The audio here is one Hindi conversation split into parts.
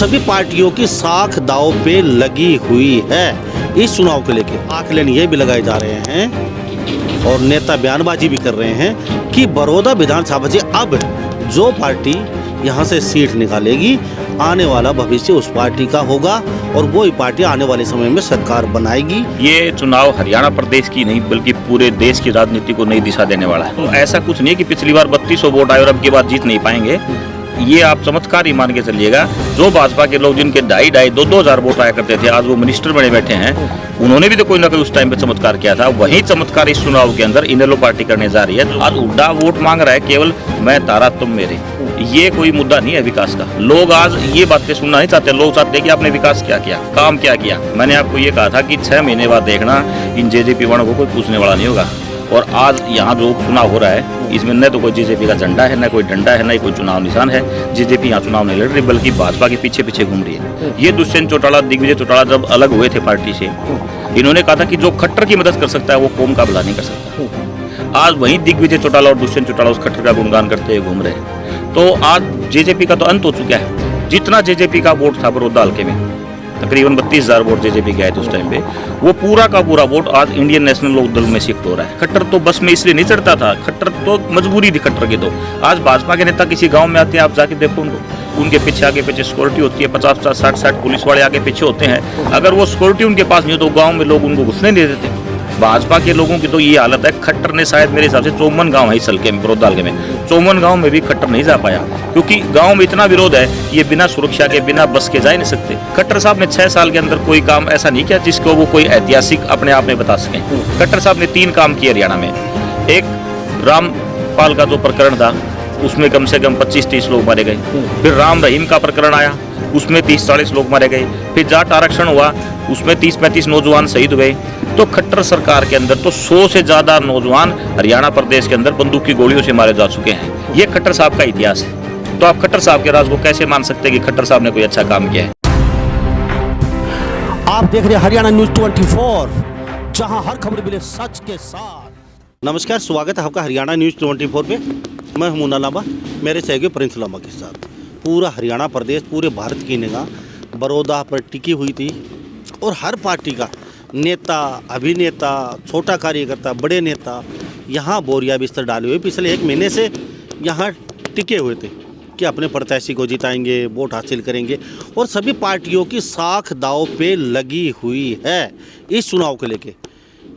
सभी पार्टियों की साख दांव पे लगी हुई है। इस चुनाव को लेकर आकलन ये भी लगाए जा रहे हैं और नेता बयानबाजी भी कर रहे हैं कि बड़ौदा विधानसभा से अब जो पार्टी यहाँ से सीट निकालेगी आने वाला भविष्य उस पार्टी का होगा और वो ही पार्टी आने वाले समय में सरकार बनाएगी। ये चुनाव हरियाणा प्रदेश की नहीं बल्कि पूरे देश की राजनीति को नई दिशा देने वाला है। तो ऐसा कुछ नहीं कि पिछली बार 3200 वोट आए और अब की बार जीत नहीं पाएंगे। ये आप चमत्कार ही मान के चलिएगा। जो भाजपा के लोग जिनके 2,500-2,000 वोट आया करते थे आज वो मिनिस्टर बने बैठे हैं, उन्होंने भी तो कोई ना कोई उस टाइम पे चमत्कार किया था। वही चमत्कार इस चुनाव के अंदर इनेलो पार्टी करने जा रही है। आज हुड्डा वोट मांग रहा है केवल मैं तारा तुम मेरे। ये कोई मुद्दा नहीं है विकास का। लोग आज ये बातें सुनना नहीं चाहते। लोग चाहते हैं कि आपने विकास क्या किया, काम क्या किया। मैंने आपको ये कहा था कि 6 महीने बाद देखना इन जेजेपी वालों को कोई पूछने वाला नहीं होगा। और आज यहाँ जो चुनाव हो रहा है इसमें न तो कोई जेजेपी का झंडा है, न कोई डंडा है, न कोई चुनाव निशान है। जेजेपी यहाँ चुनाव नहीं लड़ रही बल्कि भाजपा के पीछे पीछे घूम रही है। ये दुष्यंत चौटाला, दिग्विजय चौटाला जब अलग हुए थे पार्टी से, इन्होंने कहा था कि जो खट्टर की मदद कर सकता है वो कौम का भला नहीं कर सकता। आज वही दिग्विजय चौटाला और दुष्यंत चौटाला उस खट्टर का गुणगान करते हुए घूम रहे हैं। तो आज जेजेपी का तो अंत हो चुका है। जितना जेजेपी का वोट था बड़ौदा हल्के में, तकरीबन 32,000 वोट जेजेपी के आए थे उस टाइम पे, वो पूरा का पूरा वोट आज इंडियन नेशनल लोक दल में शिफ्ट हो रहा है। खट्टर तो बस में इसलिए नहीं चढ़ता था, खट्टर तो मजबूरी थी खट्टर की। तो आज भाजपा के नेता किसी गांव में आते हैं, आप जाके देखो उनको, उनके पीछे आगे पीछे सिक्योरिटी होती है, 50-50, 60-60 पुलिस वाले आगे पीछे होते हैं। अगर वो सिक्योरिटी उनके पास नहीं हो तो गाँव में लोग उनको घुसने नहीं देते। भाजपा के लोगों की तो ये हालत है। खट्टर ने शायद मेरे हिसाब से 54 गांव है इस हल्के में, बड़ौदा हल्के में 54 गांव में भी खट्टर नहीं जा पाया क्योंकि गांव में इतना विरोध है, ये बिना सुरक्षा के बिना बस के जा ही नहीं सकते। खट्टर साहब ने 6 साल के अंदर कोई काम ऐसा नहीं किया जिसको वो कोई ऐतिहासिक अपने आप में बता सकें। खट्टर साहब ने 3 काम किए हरियाणा में। एक, रामपाल का जो प्रकरण था उसमें कम से कम 25-30 लोग मारे गए। फिर राम रहीम का प्रकरण आया, उसमें 30-40 लोग मारे गए। फिर जाट आरक्षण हुआ, उसमें 30-35 नौजवान शहीद हुए। तो खट्टर सरकार के अंदर तो 100 से ज्यादा नौजवान हरियाणा प्रदेश के अंदर बंदूक की गोलियों से मारे जा चुके हैं। ये खट्टर साहब का इतिहास है। तो आप खट्टर साहब के राज को कैसे मान सकते हैं कि खट्टर साहब ने कोई अच्छा काम किया है। आप देख रहे हैं हरियाणा न्यूज 24, जहां हर खबर मिले सच के साथ। नमस्कार, स्वागत है आपका हरियाणा न्यूज 24 पे। मैं हूं मुन्ना लांबा, मेरे सहयोगी प्रिंस लांबा के साथ। पूरा हरियाणा प्रदेश, पूरे भारत की निगाह बड़ौदा पर टिकी हुई थी और हर पार्टी का नेता, अभिनेता, छोटा कार्यकर्ता, बड़े नेता यहाँ बोरिया बिस्तर डाले हुए पिछले 1 महीने से यहाँ टिके हुए थे कि अपने प्रत्याशी को जिताएंगे, वोट हासिल करेंगे। और सभी पार्टियों की साख दांव पे लगी हुई है इस चुनाव को लेके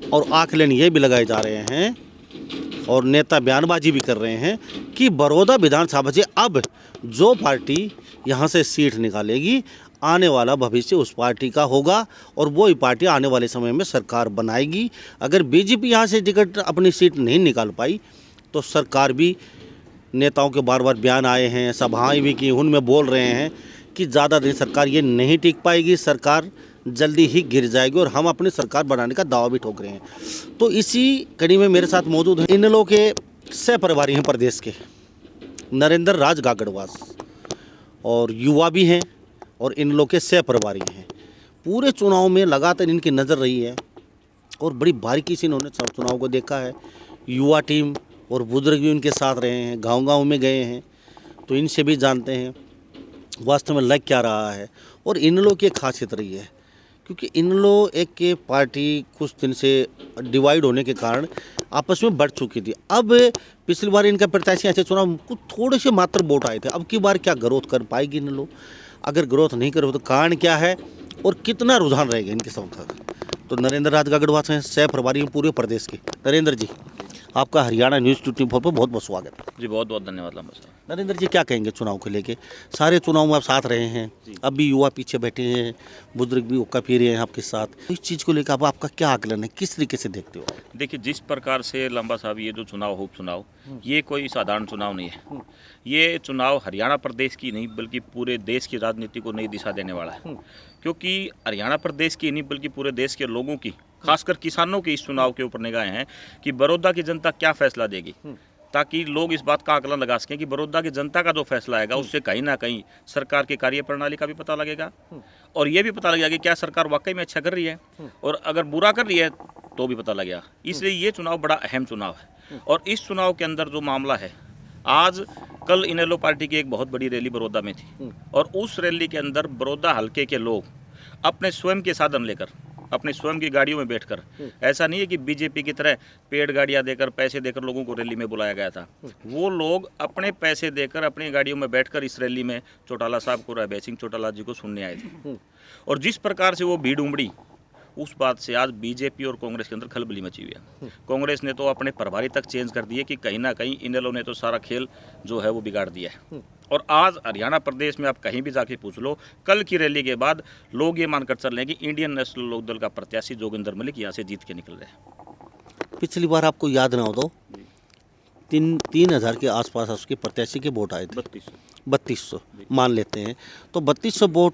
और आकलन ये भी लगाए जा रहे हैं और नेता बयानबाजी भी कर रहे हैं कि बड़ौदा विधानसभा से अब जो पार्टी यहाँ से सीट निकालेगी आने वाला भविष्य उस पार्टी का होगा और वो ही पार्टी आने वाले समय में सरकार बनाएगी। अगर बीजेपी यहाँ से टिकट अपनी सीट नहीं निकाल पाई तो सरकार भी, नेताओं के बार बार बयान आए हैं, सभाएं भी की, उनमें बोल रहे हैं कि ज़्यादा दिन सरकार ये नहीं टिक पाएगी, सरकार जल्दी ही गिर जाएगी और हम अपनी सरकार बनाने का दावा भी ठोक रहे हैं। तो इसी कड़ी में मेरे साथ मौजूद हैं इन लोगों के सह प्रभारी हैं प्रदेश के, नरेंद्र राज गागड़वास, और युवा भी हैं और इन लोग के सह प्रभारी हैं। पूरे चुनाव में लगातार इनकी नज़र रही है और बड़ी बारीकी से इन्होंने सब चुनाव को देखा है। युवा टीम और बुजुर्ग भी उनके साथ रहे हैं, गांव-गांव में गए हैं, तो इनसे भी जानते हैं वास्तव में लग क्या रहा है। और इन लोग की खासियत रही है क्योंकि इन लोग एक के पार्टी कुछ दिन से डिवाइड होने के कारण आपस में बढ़ चुकी थी। अब पिछली बार इनका प्रत्याशी ऐसे चुनाव कुछ थोड़े से मात्र वोट आए थे। अब की बार क्या ग्रोथ कर पाएगी इन लोग? अगर ग्रोथ नहीं करो तो कारण क्या है और कितना रुझान रहेगा इनके साथ? तो नरेंद्र राज गागड़वास हैं, सह प्रभारी पूरे प्रदेश के। नरेंद्र जी, आपका हरियाणा न्यूज़ 24 पर बहुत बहुत स्वागत जी। बहुत बहुत धन्यवाद लांबा साहब। नरेंद्र जी, क्या कहेंगे चुनाव को लेके? सारे चुनाव में आप साथ रहे हैं, अब भी युवा पीछे बैठे हैं, बुजुर्ग भी उक्का पी रहे हैं आपके साथ। इस चीज़ को लेकर अब आपका क्या आकलन है, किस तरीके से देखते हो? देखिए, जिस प्रकार से लांबा साहब ये जो चुनाव हो, चुनाव ये कोई साधारण चुनाव नहीं है। ये चुनाव हरियाणा प्रदेश की नहीं बल्कि पूरे देश की राजनीति को नई दिशा देने वाला है। क्योंकि हरियाणा प्रदेश की नहीं बल्कि पूरे देश के लोगों की, खासकर किसानों की इस चुनाव के ऊपर निगाहें हैं कि बड़ौदा की जनता क्या फैसला देगी, ताकि लोग इस बात का आकलन लगा सकें कि बड़ौदा की जनता का जो फैसला आएगा उससे कहीं ना कहीं सरकार की कार्यप्रणाली का भी पता लगेगा और ये भी पता लगेगा कि क्या सरकार वाकई में अच्छा कर रही है, और अगर बुरा कर रही है तो भी पता लगेगा। इसलिए ये चुनाव बड़ा अहम चुनाव है। और इस चुनाव के अंदर जो मामला है आज कल इनेलो पार्टी की एक बहुत बड़ी रैली बड़ौदा में थी और उस रैली के अंदर बड़ौदा हल्के के लोग अपने स्वयं के साधन लेकर, अपने स्वयं की गाड़ियों में बैठकर, ऐसा नहीं है कि बीजेपी की तरह पेड गाड़ियां देकर, पैसे देकर लोगों को रैली में बुलाया गया था। वो लोग अपने पैसे देकर अपनी गाड़ियों में बैठकर इस रैली में चौटाला साहब को, रायबैर सिंह चौटाला जी को सुनने आए थे। और जिस प्रकार से वो भीड़ उमड़ी, उस बात से आज बीजेपी और कांग्रेस के अंदर खलबली मची हुई है। कांग्रेस ने तो अपने प्रभारी तक चेंज कर दिए कि कहीं ना कहीं इनेलो ने तो सारा खेल जो है वो बिगाड़ दिया है। और आज हरियाणा प्रदेश में आप कहीं भी जाके पूछ लो, कल की रैली के बाद लोग ये मानकर चल रहे हैं कि इंडियन नेशनल लोक दल का प्रत्याशी जोगिंदर मलिक यहाँ से जीत के निकल रहे हैं। पिछली बार आपको याद ना हो तो 3,000 के आसपास उसके प्रत्याशी के वोट आए थे। 3200 मान लेते हैं, तो 3200 वोट,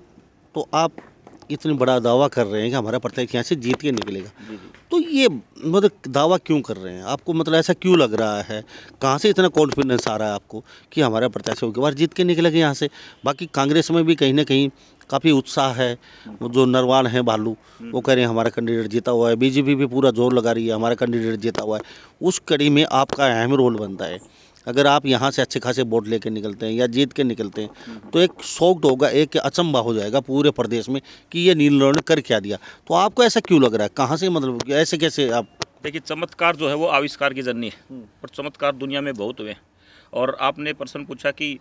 तो आप इतनी बड़ा दावा कर रहे हैं कि हमारा प्रत्याशी यहाँ से जीत के निकलेगा, तो ये मतलब दावा क्यों कर रहे हैं? आपको मतलब ऐसा क्यों लग रहा है? कहाँ से इतना कॉन्फिडेंस आ रहा है आपको कि हमारा प्रत्याशी के बार जीत के निकलेगा यहाँ से? बाकी कांग्रेस में भी कहीं ना कहीं काफ़ी उत्साह है। वो जो नरवान है भालू, वो कह रहे हैं हमारा कैंडिडेट जीता हुआ है। बीजेपी भी पूरा जोर लगा रही है हमारा कैंडिडेट जीता हुआ है। उस कड़ी में आपका अहम रोल बनता है। अगर आप यहाँ से अच्छे खासे वोट लेके निकलते हैं या जीत के निकलते हैं, तो एक शौक होगा, एक अचंभा हो जाएगा पूरे प्रदेश में कि ये नीलों ने कर क्या दिया। तो आपको ऐसा क्यों लग रहा है? कहाँ से, मतलब ऐसे कैसे आप? देखिए, चमत्कार जो है वो आविष्कार की जननी है और चमत्कार दुनिया में बहुत हुए। और आपने प्रश्न पूछा कि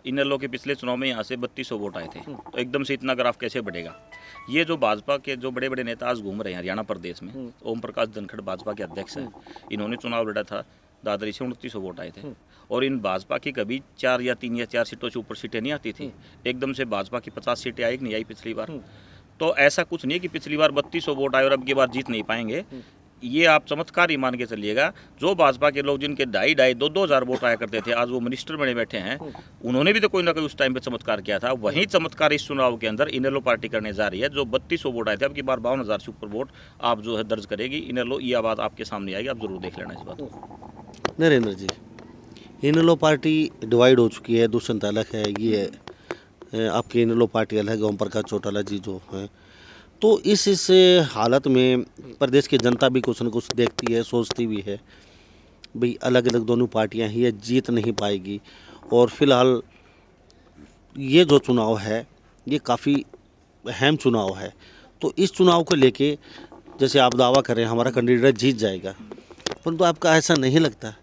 इनेलो के पिछले चुनाव में यहाँ से 3200 वोट आए थे, तो एकदम से इतना ग्राफ कैसे बढ़ेगा? ये जो भाजपा के जो बड़े बड़े नेता आज घूम रहे हैं हरियाणा प्रदेश में, ओम प्रकाश धनखड़ भाजपा के अध्यक्ष हैं, इन्होंने चुनाव लड़ा था, दादरी से 2900 वोट आए थे। और इन भाजपा की कभी 4 या 3 या 4 सीटों से ऊपर सीटें नहीं आती थी। एकदम से भाजपा की 50 सीटें आई कि नहीं आई पिछली बार? तो ऐसा कुछ नहीं है कि पिछली बार 3200 वोट आए और अब की बार जीत नहीं पाएंगे। ये आप चमत्कार ही मान के चलिएगा। जो भाजपा के लोग जिनके 2,500-2,000 वोट आया करते थे, आज वो मिनिस्टर बने बैठे हैं, उन्होंने भी तो कोई ना कोई उस टाइम पे चमत्कार किया था। वही चमत्कार इस चुनाव के अंदर इनेलो पार्टी करने जा रही है। जो 3200 वोट आए थे, अब की बार 52,000 से ऊपर वोट आप जो है दर्ज करेगी इनेलो। ये बात आपके सामने आएगी, आप जरूर देख लेना इस बात को। नरेंद्र जी, इनेलो पार्टी डिवाइड हो चुकी है, दुष्यंत अलग है, ये आपकी इनेलो पार्टी अलग है, ओम प्रकाश चौटाला जी जो हैं। तो इस हालत में प्रदेश की जनता भी कुछ न कुछ देखती है, सोचती भी है, भाई अलग अलग दोनों पार्टियां ही, ये जीत नहीं पाएगी। और फिलहाल ये जो चुनाव है ये काफ़ी अहम चुनाव है। तो इस चुनाव को लेके जैसे आप दावा कर रहे हैं हमारा कैंडिडेट जीत जाएगा, परंतु आपका ऐसा नहीं लगता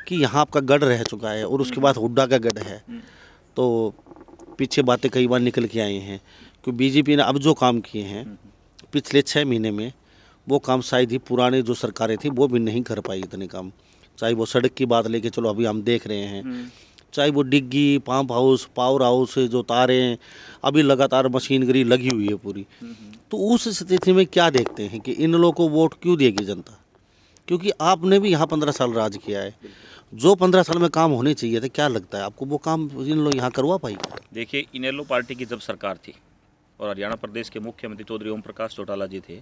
कि यहाँ आपका गढ़ रह चुका है और उसके बाद हुड्डा का गढ़ है? तो पीछे बातें कई बार निकल के आई हैं कि बीजेपी ने अब जो काम किए हैं पिछले 6 महीने में, वो काम शायद ही पुराने जो सरकारें थी वो भी नहीं कर पाई इतने काम। चाहे वो सड़क की बात लेके चलो, अभी हम देख रहे हैं, चाहे वो डिग्गी, पंप हाउस, पावर हाउस, जो तारें, अभी लगातार मशीनरी लगी हुई है पूरी। तो उस स्थिति में क्या देखते हैं कि इन लोगों को वोट क्यों देगी जनता? क्योंकि आपने भी यहाँ 15 साल राज किया है, जो 15 साल में काम होने चाहिए थे, क्या लगता है आपको वो काम इन लोग यहाँ करवा पाएंगे? देखिए, इनेलो पार्टी की जब सरकार थी और हरियाणा प्रदेश के मुख्यमंत्री चौधरी ओम प्रकाश चौटाला जी थे,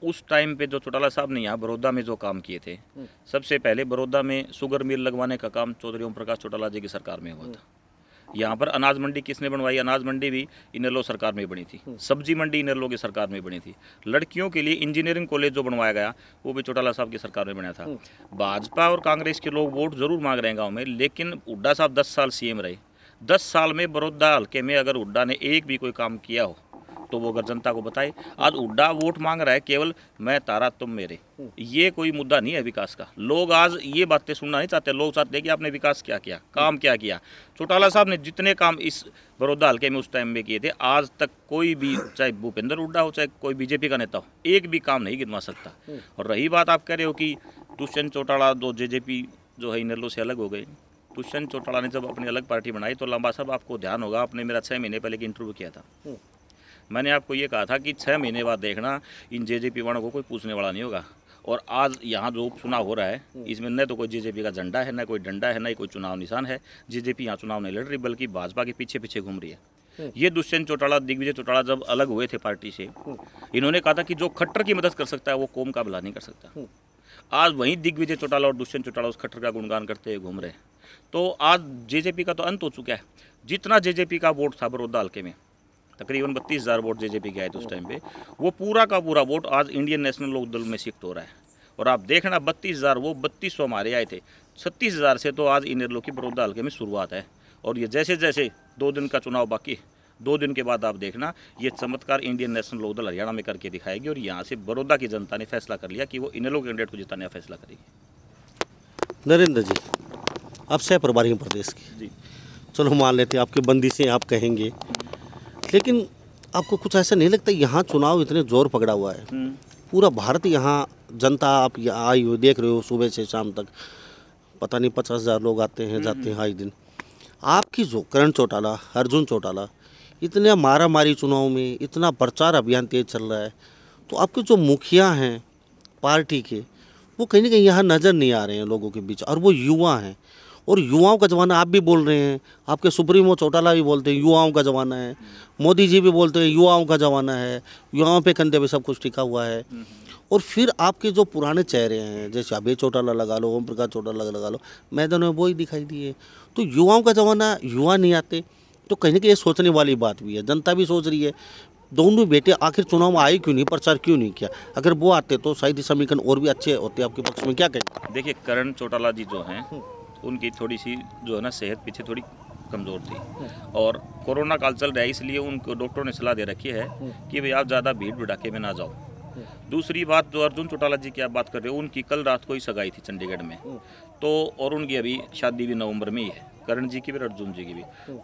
उस टाइम पे जो चौटाला साहब ने यहाँ बड़ौदा में जो काम किए थे, सबसे पहले बड़ौदा में शुगर मिल लगवाने का काम चौधरी ओम प्रकाश चौटाला जी की सरकार में हुआ था। यहाँ पर अनाज मंडी किसने बनवाई? अनाज मंडी भी इनेलो सरकार में बनी थी। सब्जी मंडी इनेलो की सरकार में बनी थी। लड़कियों के लिए इंजीनियरिंग कॉलेज जो बनवाया गया वो भी चौटाला साहब की सरकार में बना था। भाजपा और कांग्रेस के लोग वोट जरूर मांग रहे हैं गाँव में, लेकिन हुड्डा साहब 10 साल सीएम रहे। 10 साल में बड़ौदा हल्के में अगर हुड्डा ने एक भी कोई काम किया हो तो वो अगर जनता को बताए। आज हुड्डा वोट मांग रहा है केवल मैं तारा तुम मेरे, ये कोई मुद्दा नहीं है विकास का। लोग आज ये बातें सुनना नहीं चाहते। लोग चाहते हैं कि आपने विकास क्या किया, काम क्या किया। चौटाला साहब ने जितने काम इस बड़ौदा हल्के में उस टाइम में किए थे, आज तक कोई भी, चाहे भूपेंद्र हुड्डा हो चाहे कोई बीजेपी का नेता हो, एक भी काम नहीं गिनवा सकता। और रही बात आप कह रहे हो कि दुष्यंत चौटाला जो जेजेपी जो है इनेलो से अलग हो गई, दुष्यंत चौटाला ने जब अपनी अलग पार्टी बनाई तो लंबा साहब आपको ध्यान होगा, आपने मेरा 6 महीने पहले इंटरव्यू किया था। मैंने आपको ये कहा था कि 6 महीने बाद देखना इन जेजेपी वालों को कोई पूछने वाला नहीं होगा। और आज यहाँ जो उपचुनाव हो रहा है, इसमें न तो कोई जेजेपी का झंडा है, न कोई डंडा है, न कोई चुनाव निशान है। जेजेपी यहाँ चुनाव नहीं लड़ रही, बल्कि भाजपा के पीछे पीछे घूम रही है। ये दुष्यंत चौटाला, दिग्विजय चौटाला जब अलग हुए थे पार्टी से, इन्होंने कहा था कि जो खट्टर की मदद कर सकता है वो कौम का भला नहीं कर सकता। आज वहीं दिग्विजय चौटाला और दुष्यंत चौटाला उस खट्टर का गुणगान करते हुए घूम रहे हैं। तो आज जेजेपी का तो अंत हो चुका है। जितना जेजेपी का वोट था बड़ौदा हल्के में, तकरीबन 32,000 वोट जेजेपी के आए थे उस टाइम पे, वो पूरा का पूरा वोट आज इंडियन नेशनल लोक दल में शिफ्ट हो रहा है। और आप देखना 32,000 वो 3200 हमारे आए थे। 36,000 से तो आज इनेलो की बड़ौदा हल्के में शुरुआत है। और ये जैसे जैसे 2 दिन का चुनाव बाकी है, 2 दिन के बाद आप देखना ये चमत्कार इंडियन नेशनल लोकदल हरियाणा में करके दिखाएगी। और यहाँ से बड़ौदा की जनता ने फैसला कर लिया कि वो इनेलो कैंडिडेट को जिताने का फैसला करेगी। नरेंद्र जी, आप सह प्रभारी हैं प्रदेश के। जी। चलो मान लेते हैं आपकी बंदिशें आप कहेंगे, लेकिन आपको कुछ ऐसा नहीं लगता यहाँ चुनाव इतने जोर पकड़ा हुआ है, पूरा भारत यहाँ जनता आप यहाँ आई हो, देख रहे हो सुबह से शाम तक पता नहीं 50,000 लोग आते हैं जाते हैं आए दिन। आपकी जो करण चौटाला, अर्जुन चौटाला, इतने मारा मारी चुनाव में इतना प्रचार अभियान तेज चल रहा है, तो आपके जो मुखिया हैं पार्टी के वो कहीं ना कहीं यहाँ नज़र नहीं आ रहे हैं लोगों के बीच, और वो युवा हैं। और युवाओं का ज़माना आप भी बोल रहे हैं, आपके सुप्रीमो चौटाला भी बोलते हैं युवाओं का ज़माना है, मोदी जी भी बोलते हैं युवाओं का ज़माना है, युवाओं पे कंधे पे सब कुछ टिका हुआ है। और फिर आपके जो पुराने चेहरे हैं जैसे अभय चौटाला लगा लो, ओम प्रकाश चौटाला लगा लो, मैदान में वो ही दिखाई दिए। तो युवाओं का ज़माना, युवा नहीं आते, तो कहीं ना कहीं ये सोचने वाली बात भी है। जनता भी सोच रही है दोनों बेटे आखिर चुनाव में आए क्यों नहीं, प्रचार क्यों नहीं किया। अगर वो आते तो शायद समीकरण और भी अच्छे होते आपके पक्ष में। क्या कहें? देखिए करण चौटाला जी जो हैं उनकी थोड़ी सी जो है ना सेहत पीछे थोड़ी कमज़ोर थी, और कोरोना काल चल रहा है इसलिए उनको डॉक्टरों ने सलाह दे रखी है कि भाई आप ज़्यादा भीड़ भड़ाके में ना जाओ। दूसरी बात जो अर्जुन चौटाला जी की आप बात कर रहे हो, उनकी कल रात को ही सगाई थी चंडीगढ़ में, तो और उनकी अभी शादी भी नवंबर में ही है, करण जी की भी अर्जुन जी की भी।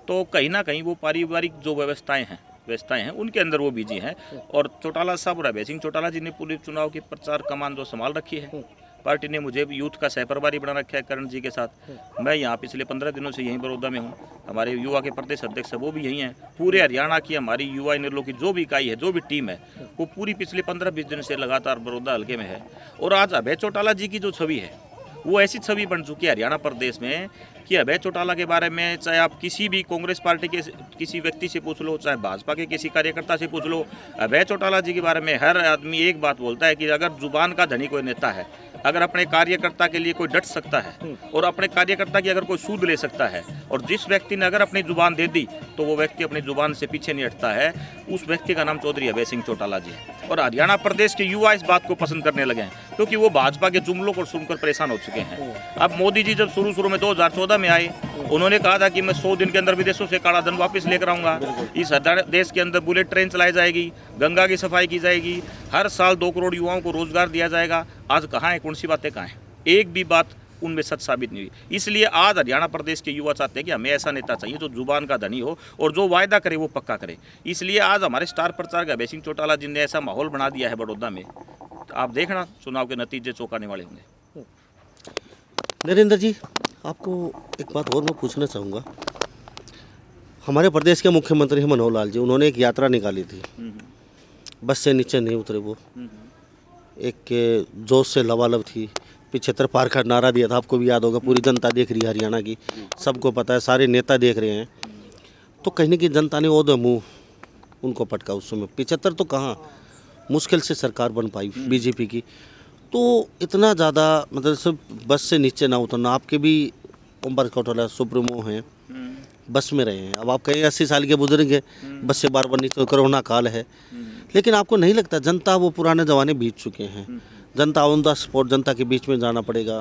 तो कहीं ना कहीं वो पारिवारिक जो व्यवस्थाएं हैं उनके अंदर वो बिजी हैं। और चौटाला साहब और अभय सिंह चौटाला जी ने पूरे चुनाव की प्रचार कमान जो संभाल रखी है, पार्टी ने मुझे यूथ का सह प्रभारी बना रखा है करण जी के साथ। मैं यहाँ पिछले 15 दिनों से यहीं बड़ौदा में हूँ। हमारे युवा के प्रदेश अध्यक्ष वो भी यहीं हैं। पूरे हरियाणा की हमारी युवा इनेलो की जो भी इकाई है, जो भी टीम है, वो पूरी पिछले 15-20 दिन से लगातार बड़ौदा हल्के में है। और आज अभय चौटाला जी की जो छवि है वो ऐसी छवि बन चुकी है हरियाणा प्रदेश में कि अभय चौटाला के बारे में चाहे आप किसी भी कांग्रेस पार्टी के किसी व्यक्ति से पूछ लो, चाहे भाजपा के किसी कार्यकर्ता से पूछ लो, अभय चौटाला जी के बारे में हर आदमी एक बात बोलता है कि अगर जुबान का धनी कोई नेता है, अगर अपने कार्यकर्ता के लिए कोई डट सकता है और अपने कार्यकर्ता की अगर कोई सूद ले सकता है, और जिस व्यक्ति ने अगर अपनी जुबान दे दी तो वो व्यक्ति अपनी जुबान से पीछे नहीं हटता है, उस व्यक्ति का नाम चौधरी अभय सिंह चौटाला जी है। और हरियाणा प्रदेश के युवा इस बात को पसंद करने लगे हैं क्योंकि वो भाजपा के जुमलों को सुनकर परेशान हो चुके हैं। अब मोदी जी जब शुरू में 2014 में आए, उन्होंने कहा था कि मैं 100 दिन के अंदर विदेशों से काला धन वापस लेकर आऊंगा, इस देश के अंदर बुलेट ट्रेन चलाई जाएगी, गंगा की सफाई की जाएगी, हर साल 2 करोड़ युवाओं को रोजगार दिया जाएगा। आज कहाँ है, कौन सी बातें कहाँ हैं? एक भी बात उनमें सच साबित नहीं हुई। इसलिए आज हरियाणा प्रदेश के युवा चाहते हैं कि हमें ऐसा नेता चाहिए जो जुबान का धनी हो और जो वायदा करे वो पक्का करे। इसलिए आज हमारे स्टार प्रचारक अभय सिंह चौटाला जी ने ऐसा माहौल बना दिया है बड़ौदा में, तो आप देखना चुनाव के नतीजे चौंकाने वाले होंगे। नरेंद्र जी, आपको एक बात और मैं पूछना चाहूँगा। हमारे प्रदेश के मुख्यमंत्री मनोहर लाल जी, उन्होंने एक यात्रा निकाली थी, बस से नीचे नहीं उतरे वो, एक जोश से लबालब थी, 75 पार का नारा दिया था, आपको भी याद होगा। पूरी जनता देख रही है हरियाणा की, सबको पता है, सारे नेता देख रहे हैं। तो कहीं ना कहीं जनता ने ओदे मुँह उनको पटका उस समय। 75 तो कहाँ, मुश्किल से सरकार बन पाई बीजेपी की। तो इतना ज़्यादा मतलब सब बस से नीचे ना उतरना। आपके भी ओम प्रकाश चौटाला सुप्रीमो हैं, बस में रहे हैं। अब आप कहें 80 साल के बुजुर्ग हैं, बस से बार नीचे, कोरोना काल है, लेकिन आपको नहीं लगता जनता वो पुराने ज़माने बीत चुके हैं? जनता ऑन द स्पॉट, जनता के बीच में जाना पड़ेगा,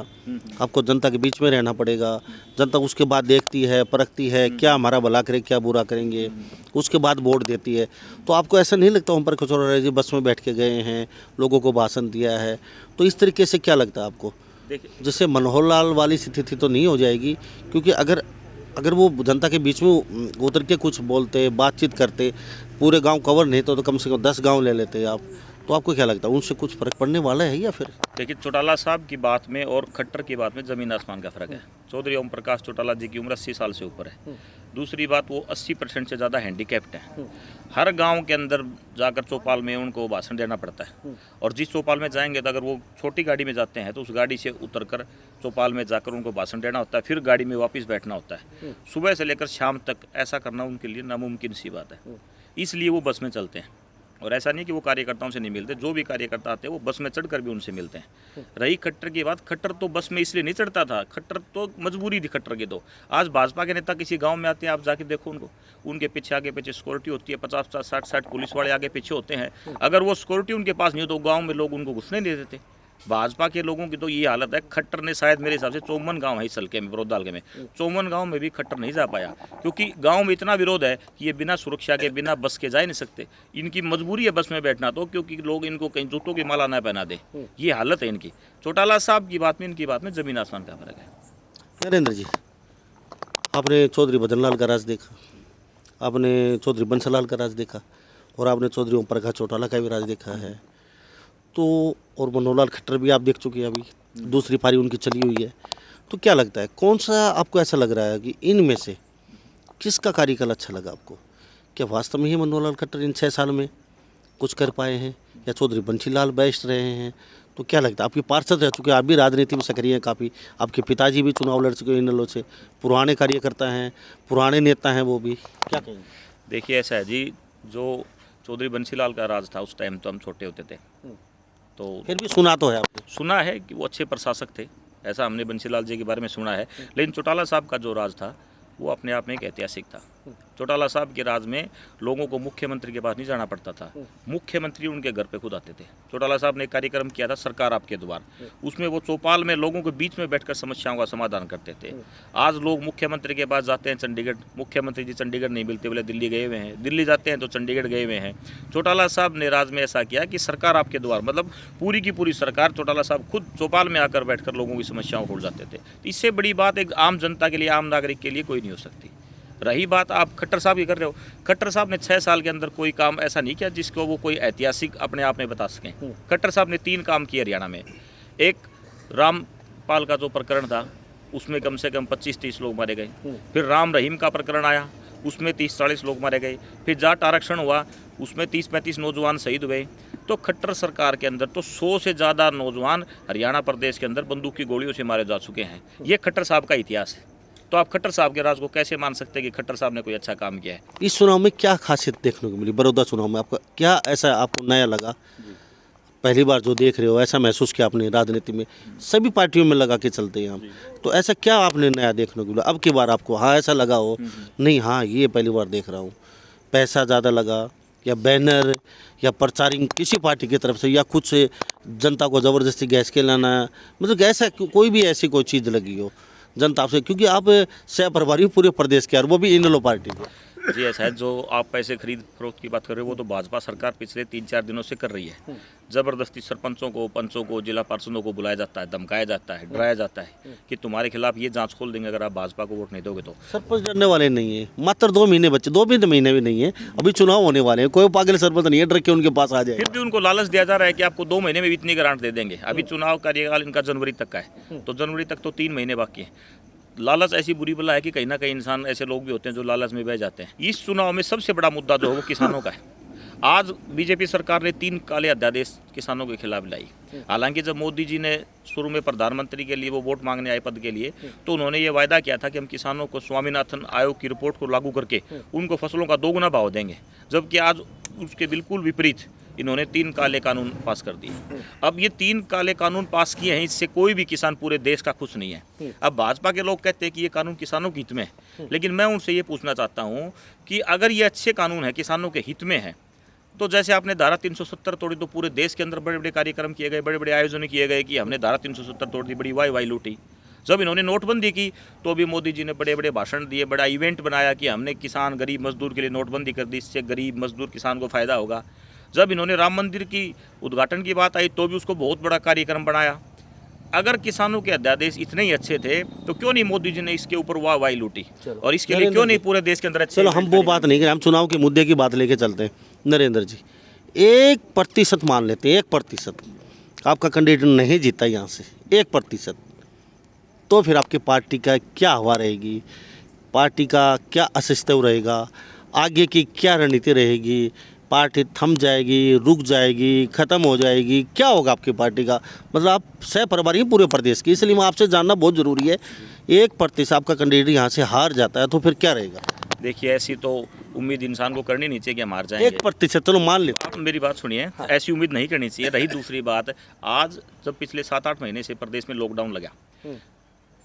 आपको जनता के बीच में रहना पड़ेगा। जनता उसके बाद देखती है, परखती है, क्या हमारा भला करे, क्या बुरा करेंगे, उसके बाद वोट देती है। तो आपको ऐसा नहीं लगता ओम प्रकाश चौटाला जी बस में बैठ के गए हैं, लोगों को भाषण दिया है, तो इस तरीके से क्या लगता है आपको? जैसे मनोहर लाल वाली स्थिति तो नहीं हो जाएगी, क्योंकि अगर वो जनता के बीच में उतर के कुछ बोलते, बातचीत करते, पूरे गांव कवर नहीं तो कम से कम 10 गांव ले लेते आप, तो आपको क्या लगता है उनसे कुछ फर्क पड़ने वाला है या फिर? देखिए चौटाला साहब की बात में और खट्टर की बात में ज़मीन आसमान का फ़र्क है। चौधरी ओम प्रकाश चौटाला जी की उम्र 80 साल से ऊपर है। दूसरी बात, वो 80% से ज़्यादा हैंडीकैप्ड है। हर गांव के अंदर जाकर चौपाल में उनको भाषण देना पड़ता है, और जिस चौपाल में जाएंगे तो अगर वो छोटी गाड़ी में जाते हैं तो उस गाड़ी से उतरकर चौपाल में जाकर उनको भाषण देना होता है, फिर गाड़ी में वापस बैठना होता है। सुबह से लेकर शाम तक ऐसा करना उनके लिए नामुमकिन सी बात है, इसलिए वो बस में चलते हैं। और ऐसा नहीं कि वो कार्यकर्ताओं से नहीं मिलते, जो भी कार्यकर्ता आते हैं वो बस में चढ़कर भी उनसे मिलते हैं। रही खट्टर की बात, खट्टर तो बस में इसलिए नहीं चढ़ता था, खट्टर तो मजबूरी थी खट्टर की। तो आज भाजपा के नेता किसी गांव में आते हैं, आप जाके देखो उनको, उनके पीछे आगे पीछे सिक्योरिटी होती है, 50-60 पुलिस वाले आगे पीछे होते हैं। अगर वो सिक्योरिटी उनके पास नहीं हो तो गाँव में लोग उनको घुसने नहीं देते। भाजपा के लोगों की तो ये हालत है, खट्टर ने शायद मेरे हिसाब से चौमन गांव है इस हल्के में, बरोदा हल्के में, चौमन गांव में भी खट्टर नहीं जा पाया, क्योंकि गांव में इतना विरोध है कि ये बिना सुरक्षा के बिना बस के जा ही नहीं सकते। इनकी मजबूरी है बस में बैठना, तो क्योंकि लोग इनको कहीं जूतों की माला ना पहना दे, ये हालत है इनकी। चौटाला साहब की बात में इनकी बात में जमीन आसमान का फर्क है। नरेंद्र जी, आपने चौधरी भजनलाल का राज देखा, आपने चौधरी बंसलाल का राज देखा, और आपने चौधरी ओम प्रकाश चौटाला का भी राज देखा है, तो और मनोहर खट्टर भी आप देख चुके हैं, अभी दूसरी पारी उनकी चली हुई है। तो क्या लगता है, कौन सा आपको ऐसा लग रहा है कि इनमें से किसका कार्यकाल अच्छा लगा आपको? क्या वास्तव में ही मनोहर खट्टर इन 6 साल में कुछ कर पाए हैं, या चौधरी बंसीलाल बेस्ट रहे हैं? तो क्या लगता है, आपके पार्षद रह चुके हैं, आप भी राजनीति में सक्रिय हैं काफ़ी, आपके पिताजी भी चुनाव लड़ चुके हैं इनेलो से, पुराने कार्यकर्ता हैं, पुराने नेता हैं वो भी, क्या कहेंगे? देखिए ऐसा है जी, जो चौधरी बंसीलाल का राज था उस टाइम तो हम छोटे होते थे, तो फिर भी सुना तो है आपने? सुना है कि वो अच्छे प्रशासक थे, ऐसा हमने बंसीलाल जी के बारे में सुना है। लेकिन चौटाला साहब का जो राज था वो अपने आप में एक ऐतिहासिक था। चौटाला साहब के राज में लोगों को मुख्यमंत्री के पास नहीं जाना पड़ता था, मुख्यमंत्री उनके घर पे खुद आते थे। चौटाला साहब ने एक कार्यक्रम किया था सरकार आपके द्वार, उसमें वो चौपाल में लोगों के बीच में बैठकर समस्याओं का समाधान करते थे। आज लोग मुख्यमंत्री के पास जाते हैं चंडीगढ़, मुख्यमंत्री जी चंडीगढ़ नहीं मिलते, बोले दिल्ली गए हुए हैं, दिल्ली जाते हैं तो चंडीगढ़ गए हुए हैं। चौटाला साहब ने राज में ऐसा किया कि सरकार आपके द्वार, मतलब पूरी की पूरी सरकार, चौटाला साहब खुद चौपाल में आकर बैठकर लोगों की समस्याओं को जाते थे। इससे बड़ी बात एक आम जनता के लिए, आम नागरिक के लिए कोई नहीं हो सकती। रही बात आप खट्टर साहब की कर रहे हो, खट्टर साहब ने 6 साल के अंदर कोई काम ऐसा नहीं किया जिसको वो कोई ऐतिहासिक अपने आप में बता सकें। खट्टर साहब ने 3 काम किए हरियाणा में। एक, रामपाल का जो प्रकरण था उसमें कम से कम 25-30 लोग मारे गए। फिर राम रहीम का प्रकरण आया, उसमें 30-40 लोग मारे गए। फिर जाट आरक्षण हुआ, उसमें 30-35 नौजवान शहीद हुए। तो खट्टर सरकार के अंदर तो 100 से ज़्यादा नौजवान हरियाणा प्रदेश के अंदर बंदूक की गोलियों से मारे जा चुके हैं। ये खट्टर साहब का इतिहास है। तो आप खट्टर साहब के राज को कैसे मान सकते हैं कि खट्टर साहब ने कोई अच्छा काम किया है? इस चुनाव में क्या खासियत देखने को मिली, बड़ौदा चुनाव में आपका क्या ऐसा आपको नया लगा? पहली बार जो देख रहे हो, ऐसा महसूस किया आपने राजनीति में, सभी पार्टियों में लगा के चलते हैं हम, तो ऐसा क्या आपने नया देखने को मिला अब की बार आपको? हाँ ऐसा लगा हो, नहीं हाँ ये पहली बार देख रहा हूँ, पैसा ज़्यादा लगा, या बैनर, या प्रचारिंग किसी पार्टी की तरफ से, या खुद से जनता को ज़बरदस्ती गैस के लाना, मतलब ऐसा कोई भी ऐसी कोई चीज़ लगी हो जनता से? क्योंकि आप सह प्रभारी पूरे प्रदेश के, और वो भी इनेलो पार्टी के। जी ऐसा है, जो आप पैसे खरीद फरोख्त की बात कर रहे हो वो तो भाजपा सरकार पिछले 3-4 दिनों से कर रही है। ज़बरदस्ती सरपंचों को, पंचों को, जिला पार्षदों को बुलाया जाता है, धमकाया जाता है, डराया जाता है कि तुम्हारे खिलाफ ये जांच खोल देंगे अगर आप भाजपा को वोट नहीं दोगे तो। सरपंच डरने वाले नहीं है, मात्र 2 महीने बच्चे, 2 महीने भी नहीं है, अभी चुनाव होने वाले हैं, कोई पागल सरपंच नहीं है डर के उनके पास आ जाए। फिर भी उनको लालच दिया जा रहा है कि आपको 2 महीने में इतनी ग्रांट दे देंगे। अभी चुनाव कार्यकाल इनका जनवरी तक का है, तो जनवरी तक तो 3 महीने बाकी है। लालच ऐसी बुरी बला है कि कहीं ना कहीं इंसान, ऐसे लोग भी होते हैं जो लालच में बह जाते हैं। इस चुनाव में सबसे बड़ा मुद्दा जो है वो किसानों का है। आज बीजेपी सरकार ने 3 काले अध्यादेश किसानों के खिलाफ लाई। हालांकि जब मोदी जी ने शुरू में प्रधानमंत्री के लिए वो वोट मांगने आए पद के लिए, तो उन्होंने ये वायदा किया था कि हम किसानों को स्वामीनाथन आयोग की रिपोर्ट को लागू करके उनको फसलों का 2 गुना भाव देंगे। जबकि आज उसके बिल्कुल विपरीत इन्होंने 3 काले कानून पास कर दिए। अब ये 3 काले कानून पास किए हैं, इससे कोई भी किसान पूरे देश का खुश नहीं है। अब भाजपा के लोग कहते हैं कि ये कानून किसानों के हित में है, लेकिन मैं उनसे ये पूछना चाहता हूँ कि अगर ये अच्छे कानून है, किसानों के हित में है, तो जैसे आपने धारा 370 तोड़ी, तो पूरे देश के अंदर बड़े बड़े कार्यक्रम किए गए, बड़े बड़े आयोजन किए गए कि हमने धारा 370 तोड़ दी, बड़ी वाई लूटी। जब इन्होंने नोटबंदी की तो भी मोदी जी ने बड़े बड़े भाषण दिए, बड़ा इवेंट बनाया कि हमने किसान गरीब मजदूर के लिए नोटबंदी कर दी, इससे गरीब मजदूर किसान को फ़ायदा होगा। जब इन्होंने राम मंदिर की उद्घाटन की बात आई तो भी उसको बहुत बड़ा कार्यक्रम बनाया। अगर किसानों के अध्यादेश इतने ही अच्छे थे तो क्यों नहीं मोदी जी ने इसके ऊपर वाह लूटी, और इसके लिए क्यों नहीं पूरे देश के अंदर अच्छे? चलो हम वो बात नहीं करें, हम चुनाव के मुद्दे की बात लेके चलते हैं। नरेंद्र जी, 1% मान लेते हैं, 1% आपका कैंडिडेट नहीं जीता यहाँ से, 1%, तो फिर आपकी पार्टी का क्या हवा रहेगी, पार्टी का क्या अस्तित्व रहेगा, आगे की क्या रणनीति रहेगी? पार्टी थम जाएगी, रुक जाएगी, ख़त्म हो जाएगी, क्या होगा आपकी पार्टी का? मतलब आप सह प्रभारी हैं पूरे प्रदेश की, इसलिए मैं आपसे जानना बहुत ज़रूरी है। 1% आपका कैंडिडेट यहाँ से हार जाता है तो फिर क्या रहेगा? देखिए ऐसी तो उम्मीद इंसान को करनी नहीं चाहिए कि हम हार जाएंगे। 1% चलो मान लेते। आप मेरी बात सुनिए, ऐसी उम्मीद नहीं करनी चाहिए। रही दूसरी बात, आज जब पिछले 7-8 महीने से प्रदेश में लॉकडाउन लगा,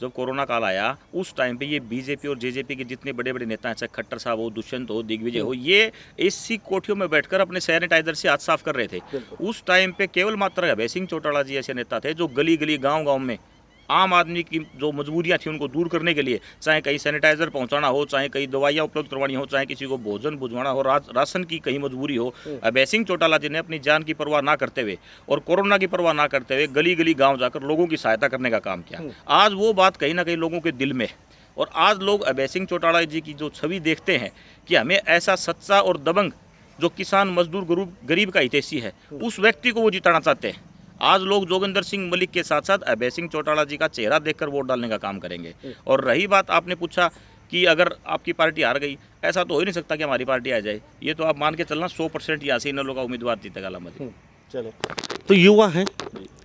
जब कोरोना काल आया उस टाइम पे ये बीजेपी और जेजेपी के जितने बड़े बड़े नेता हैं, चाहे खट्टर साहब हो, दुष्यंत हो, दिग्विजय हो, ये एसी कोठियों में बैठकर अपने सैनिटाइजर से हाथ साफ कर रहे थे। उस टाइम पे केवल मात्र अभय सिंह चौटाला जी ऐसे नेता थे जो गली गली गांव गांव में आम आदमी की जो मजबूरियां थी उनको दूर करने के लिए, चाहे कहीं सैनिटाइजर पहुंचाना हो, चाहे कहीं दवाइयां उपलब्ध करवानी हो, चाहे किसी को भोजन बुझवाना हो, राशन की कहीं मजबूरी हो, अभय सिंह चौटाला जी ने अपनी जान की परवाह ना करते हुए और कोरोना की परवाह ना करते हुए गली गली गांव जाकर लोगों की सहायता करने का काम किया। आज वो बात कहीं ना कहीं लोगों के दिल में, और आज लोग अभय सिंह चौटाला जी की जो छवि देखते हैं कि हमें ऐसा सच्चा और दबंग जो किसान मजदूर गरीब का हितैषी है, उस व्यक्ति को वो जिताना चाहते हैं। आज लोग जोगिंदर सिंह मलिक के साथ साथ अभय सिंह चौटाला जी का चेहरा देखकर वोट डालने का काम करेंगे। और रही बात, आपने पूछा कि अगर आपकी पार्टी हार गई, ऐसा तो हो ही नहीं सकता कि हमारी पार्टी आ जाए। ये तो आप मान के चलना 100% यहाँ से इनेलो का उम्मीदवार जीतेगा लामा जी। चलो, तो युवा हैं,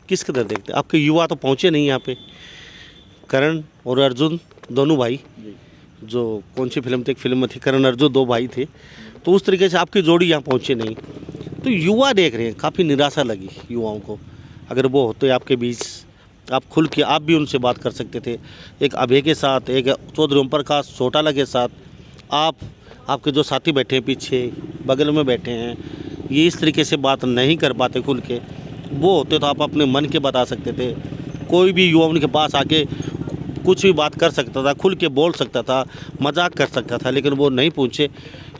किस कदर देखते हैं? आपके युवा तो पहुँचे नहीं यहाँ पे। करण और अर्जुन दोनों भाई, जो कौन सी फिल्म थी, एक फिल्म में थी करण अर्जुन, दो भाई थे, तो उस तरीके से आपकी जोड़ी यहाँ पहुँचे नहीं। तो युवा देख रहे हैं, काफ़ी निराशा लगी युवाओं को। अगर वो होते आपके बीच, आप खुल के आप भी उनसे बात कर सकते थे। एक अभय के साथ, एक चौधरी ओम प्रकाश चौटाला के साथ, आपके जो साथी बैठे हैं पीछे बगल में बैठे हैं, ये इस तरीके से बात नहीं कर पाते खुल के। वो होते तो आप अपने मन के बता सकते थे। कोई भी युवा उनके पास आके कुछ भी बात कर सकता था, खुल के बोल सकता था, मजाक कर सकता था, लेकिन वो नहीं पूछे।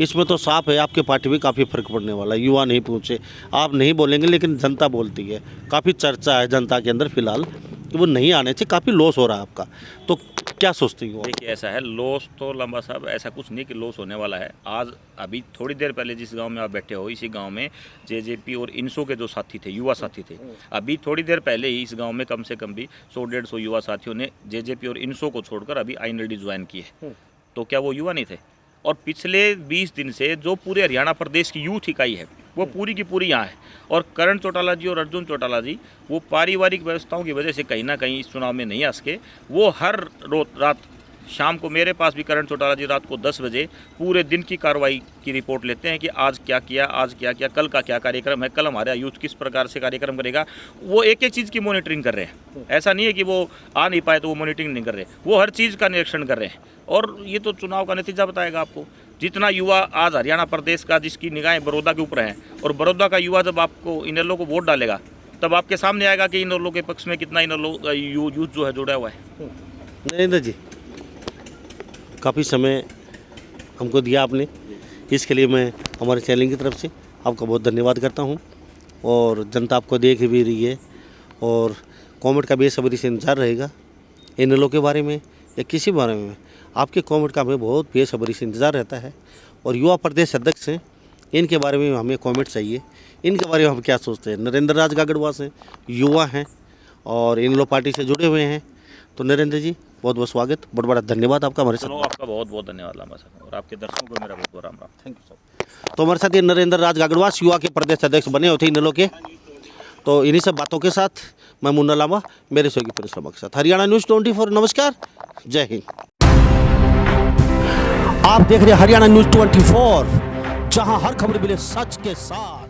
इसमें तो साफ है आपके पार्टी में काफ़ी फर्क पड़ने वाला है। युवा नहीं पूछे, आप नहीं बोलेंगे लेकिन जनता बोलती है। काफ़ी चर्चा है जनता के अंदर फिलहाल कि वो नहीं आने से काफ़ी लॉस हो रहा है आपका। तो क्या सोचती हो? देखिए, ऐसा है, लॉस तो लंबा साहब ऐसा कुछ नहीं कि लॉस होने वाला है। आज अभी थोड़ी देर पहले जिस गांव में आप बैठे हो, इसी गांव में जेजेपी और इनसो के जो साथी थे, युवा साथी थे, अभी थोड़ी देर पहले ही इस गांव में कम से कम भी 100-150 युवा साथियों ने जेजेपी और इनसो को छोड़कर अभी आईएनएलडी ज्वाइन की है। तो क्या वो युवा नहीं थे? और पिछले 20 दिन से जो पूरे हरियाणा प्रदेश की यूथ इकाई है वो पूरी की पूरी यहाँ है। और करण चौटाला जी और अर्जुन चौटाला जी वो पारिवारिक व्यवस्थाओं की वजह से कहीं ना कहीं इस चुनाव में नहीं आ सके। वो हर रात शाम को मेरे पास भी करण चौटाला जी रात को 10 बजे पूरे दिन की कार्रवाई की रिपोर्ट लेते हैं कि आज क्या किया, आज क्या किया, कल का क्या कार्यक्रम है, कल हमारा यूथ किस प्रकार से कार्यक्रम करेगा। वो एक एक चीज़ की मॉनिटरिंग कर रहे हैं। ऐसा नहीं है कि वो आ नहीं पाए तो वो मॉनिटरिंग नहीं कर रहे, वो हर चीज़ का निरीक्षण कर रहे हैं। और ये तो चुनाव का नतीजा बताएगा आपको। जितना युवा आज हरियाणा प्रदेश का, जिसकी निगाहें बड़ौदा के ऊपर हैं, और बड़ौदा का युवा जब आपको इनेलो को वोट डालेगा तब आपके सामने आएगा कि इनेलो के पक्ष में कितना इनेलो यूथ जो है जुड़ा हुआ है। नरेंद्र जी, काफ़ी समय हमको दिया आपने, इसके लिए मैं हमारे चैनल की तरफ से आपका बहुत धन्यवाद करता हूं। और जनता आपको देख भी रही है और कमेंट का बेसब्री से इंतजार रहेगा इनेलो के बारे में या किसी बारे में। आपके कमेंट का हमें बहुत बेसब्री से इंतज़ार रहता है। और युवा प्रदेश अध्यक्ष हैं, इनके बारे में हमें कमेंट चाहिए। इनके बारे में हम क्या सोचते हैं? नरेंद्र राज गागड़वास हैं, युवा हैं और इनेलो पार्टी से जुड़े हुए हैं। तो नरेंद्र जी, बहुत बहुत स्वागत, बहुत बड़ा धन्यवाद आपका हमारे साथ। आपका बहुत बहुत धन्यवाद लामा साहब, और आपके दर्शकों को मेरा बहुत बहुत Ram Ram. Thank you sir. तो हमारे साथ ये नरेंद्र राज गागड़वास युवा के प्रदेश अध्यक्ष बने होते इनेलो के। तो इन्हीं सब बातों के साथ मैं मुन्ना लामा, मेरे सहयोगी प्रिंस लामा के साथ हरियाणा न्यूज़ 24। नमस्कार, जय हिंद। आप देख रहे हैं हरियाणा न्यूज़ 24, जहां हर खबर मिले सच के साथ।